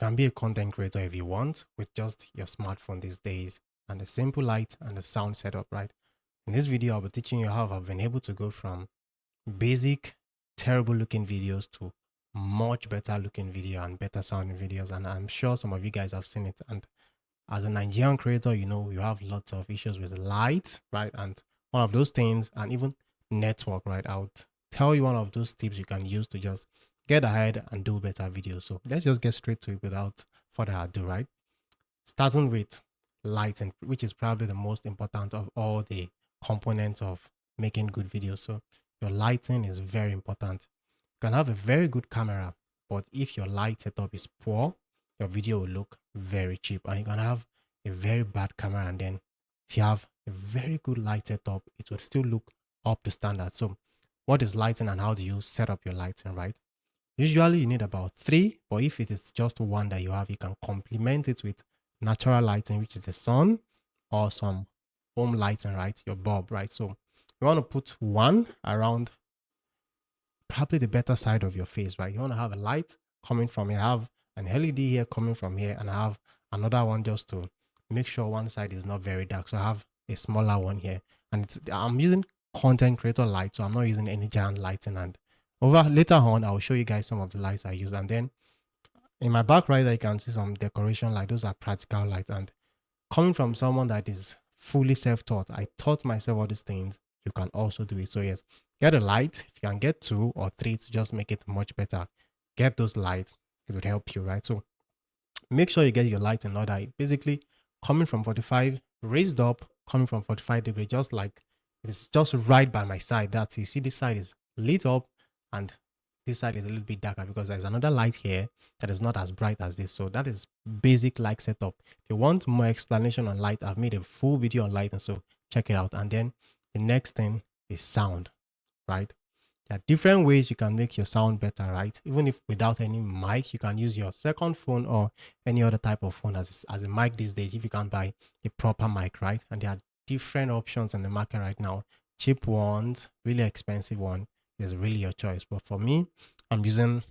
can be a content creator if you want with just your smartphone these days and a simple light and a sound setup, right? In this video, I'll be teaching you how I've been able to go from basic, terrible looking videos to much better looking video and better sounding videos. And I'm sure some of you guys have seen it. And as a Nigerian creator, you know, you have lots of issues with light, right? And one of those things, and even network, right? I would tell you one of those tips you can use to just get ahead and do better videos. So let's just get straight to it without further ado, right? Starting with lighting, which is probably the most important of all the components of making good videos. So your lighting is very important. You can have a very good camera, but if your light setup is poor, your video will look very cheap. And you can have a very bad camera, and then if you have a very good light setup, it will still look up to standard. So what is lighting and how do you set up your lighting, right? Usually you need about 3, but if it is just one that you have, you can complement it with natural lighting, which is the sun, or some home lighting, right? Your bulb, right? So you want to put one around probably the better side of your face, right? You want to have a light coming from here, have an LED here coming from here, and I have another one just to make sure one side is not very dark. So I have a smaller one here, and I'm using content creator light, so I'm not using any giant lighting. And over later on, I'll show you guys some of the lights I use. And then in my back right there, you can see some decoration light. Those are practical lights. And coming from someone that is fully self-taught, I taught myself all these things. You can also do it. So yes, get a light. If you can get 2 or 3 to just make it much better, get those lights. It would help you, right? So make sure you get your light in order. Basically, coming from 45, raised up, coming from 45 degrees, just like it's just right by my side. That's, you see, this side is lit up and this side is a little bit darker because there's another light here that is not as bright as this. So that is basic light setup. If you want more explanation on light, I've made a full video on light, and so check it out. And then the next thing is sound, right? There are different ways you can make your sound better, right? Even if without any mic, you can use your second phone or any other type of phone as a mic these days if you can buy a proper mic, right? And there are different options in the market right now. Cheap ones, really expensive one is really your choice. But for me, I'm using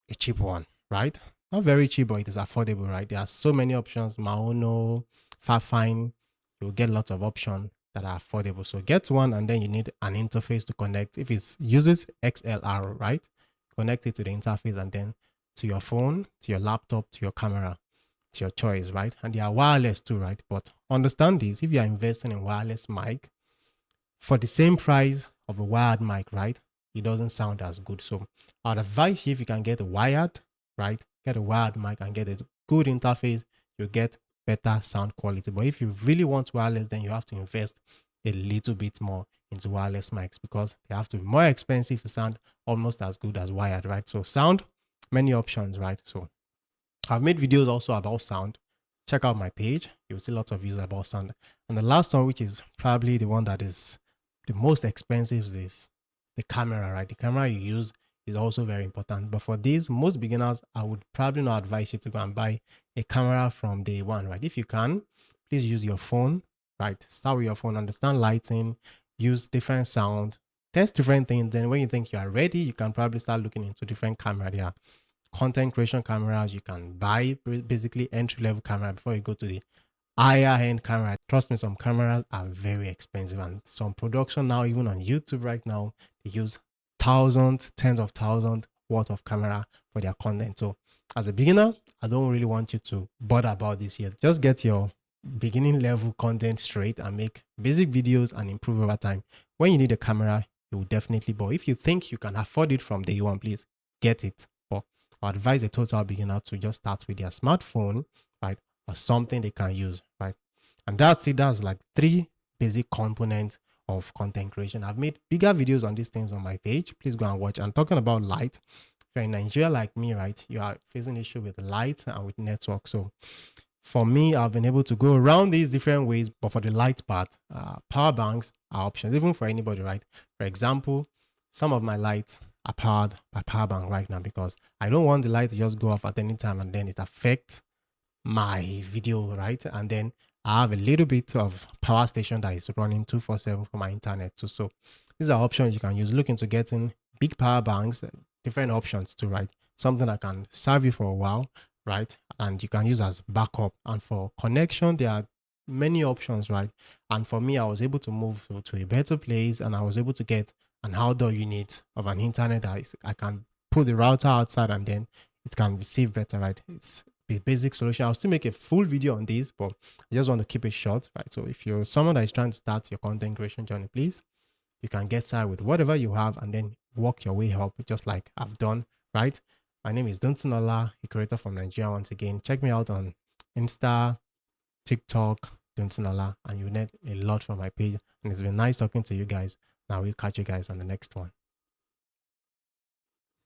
a cheap one, right? Not very cheap, but it is affordable, right? There are so many options. Maono, Farfine, you'll get lots of options that are affordable. So get one, and then you need an interface to connect. If it uses XLR, right? Connect it to the interface and then to your phone, to your laptop, to your camera. It's your choice, right? And they are wireless too, right? But understand this, if you are investing in wireless mic, for the same price of a wired mic, right, it doesn't sound as good. So I'd advise you, if you can get a wired, right, get a wired mic and get a good interface, you get better sound quality. But if you really want wireless, then you have to invest a little bit more into wireless mics because they have to be more expensive to sound almost as good as wired, right? So sound, many options, right? So I've made videos also about sound. Check out my page. You'll see lots of videos about sound. And the last one, which is probably the one that is the most expensive, is the camera, right? The camera you use is also very important. But for these, most beginners, I would probably not advise you to go and buy a camera from day one, right? If you can, please use your phone, right? Start with your phone, understand lighting, use different sound, test different things. Then when you think you are ready, you can probably start looking into different camera. There are content creation cameras. You can buy basically entry-level camera before you go to the higher end camera. Trust me, some cameras are very expensive, and some production now, even on YouTube right now, they use thousands, tens of thousands worth of camera for their content. So as a beginner, I don't really want you to bother about this yet. Just get your beginning level content straight and make basic videos and improve over time. When you need a camera, you will definitely buy. If you think you can afford it from day one, please get it. But I advise a total beginner to just start with their smartphone, right? Or something they can use, right? And that's it. That's like 3 basic components of content creation. I've made bigger videos on these things on my page. Please go and watch. And talking about light, if you're in Nigeria like me, right, you are facing issue with light and with network. So for me, I've been able to go around these different ways. But for the light part, power banks are options, even for anybody, right? For example, some of my lights are powered by power bank right now because I don't want the light to just go off at any time and then it affects my video, right? And then I have a little bit of power station that is running 247 for my internet too. So these are options you can use. Look into getting big power banks. different options too, right? Something that can serve you for a while, right? And you can use as backup. And for connection, there are many options, right? And for me, I was able to move to a better place, and I was able to get an outdoor unit of an internet that I can put the router outside, and then it can receive better, right? It's the basic solution. I'll still make a full video on this, but I just want to keep it short, right? So if you're someone that is trying to start your content creation journey, please, you can get started with whatever you have and then work your way up, just like I've done, right? My name is Dunsin Ola, a creator from Nigeria. Once again, check me out on Insta, TikTok, Dunsin Ola, and you net a lot from my page. And it's been nice talking to you guys. Now we'll catch you guys on the next one.